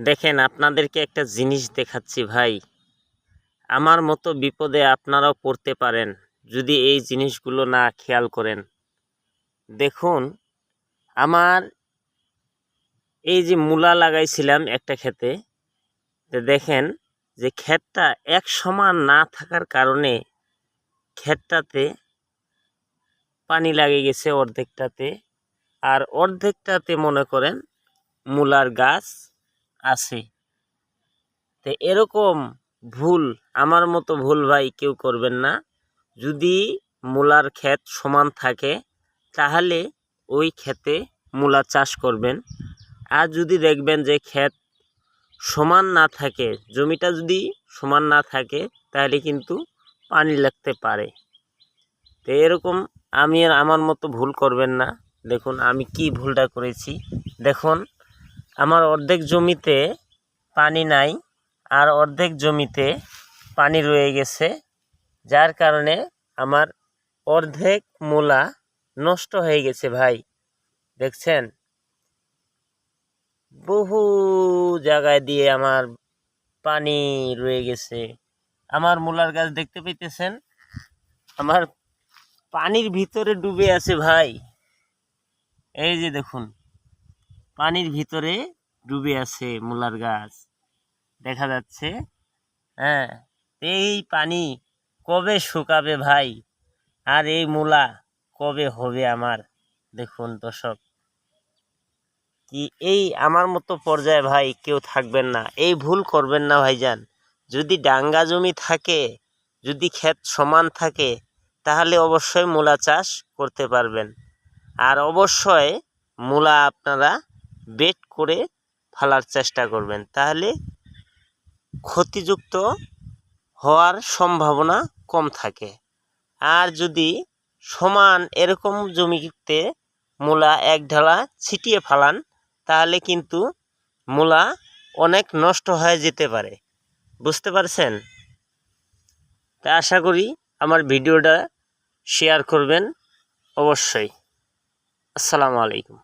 দেখেন, আপনাদেরকে একটা জিনিস দেখাচ্ছি ভাই। আমার মতো বিপদে আপনারাও পড়তে পারেন যদি এই জিনিসগুলো না খেয়াল করেন। দেখুন, আমার এই যে মূলা লাগাইছিলাম একটা ক্ষেতে, দেখেন যে ক্ষেতটা এক সমান না থাকার কারণে ক্ষেতটাতে পানি লাগে গেছে অর্ধেকটাতে, আর অর্ধেকটাতে মনে করেন মূলার গাছ আছে। তো এরকম ভুল, আমার মতো ভুল ভাই কেউ করবেন না। যদি মূলার ক্ষেত সমান থাকে তাহলে ওই ক্ষেতে মূলা চাষ করবেন। আর যদি দেখবেন যে ক্ষেত সমান না থাকে, জমিটা যদি সমান না থাকে, তাহলে কিন্তু পানি লাগতে পারে। তো এরকম আমার মতো ভুল করবেন না। দেখুন আমি কি ভুলটা করেছি। দেখুন, আমার অর্ধেক জমিতে পানি নাই, আর অর্ধেক জমিতে পানি রয়ে গেছে, যার কারণে আমার অর্ধেক মূলা নষ্ট হয়ে গেছে ভাই। দেখছেন, বহু জায়গায় দিয়ে আমার পানি রয়ে গেছে। আমার মূলার গাছ দেখতে পাইতেছেন, আমার পানির ভিতরে ডুবে আছে ভাই। এই যে দেখুন, পানির ভিতরে ডুবে আছে মূলার গাছ, দেখা যাচ্ছে। হ্যাঁ, এই পানি কবে শুকাবে ভাই, আর এই মূলা কবে হবে আমার? দেখুন দর্শক, কি এই আমার মতো পর্যায়ে ভাই কেউ থাকবেন না, এই ভুল করবেন না ভাইজান। যদি ডাঙ্গা জমি থাকে, যদি ক্ষেত সমান থাকে, তাহলে অবশ্যই মূলা চাষ করতে পারবেন। আর অবশ্যই মূলা আপনারা বেড করে ফেলার চেষ্টা করবেন, তাহলে ক্ষতিযুক্ত হওয়ার সম্ভাবনা কম থাকে। আর যদি সমান এরকম জমিতে মূলা এক ঢালা ছিটিয়ে ফেলান, তাহলে কিন্তু মূলা অনেক নষ্ট হয়ে যেতে পারে। বুঝতে পারছেন? তা আশা করি আমার ভিডিওটা শেয়ার করবেন অবশ্যই। আসসালামু আলাইকুম।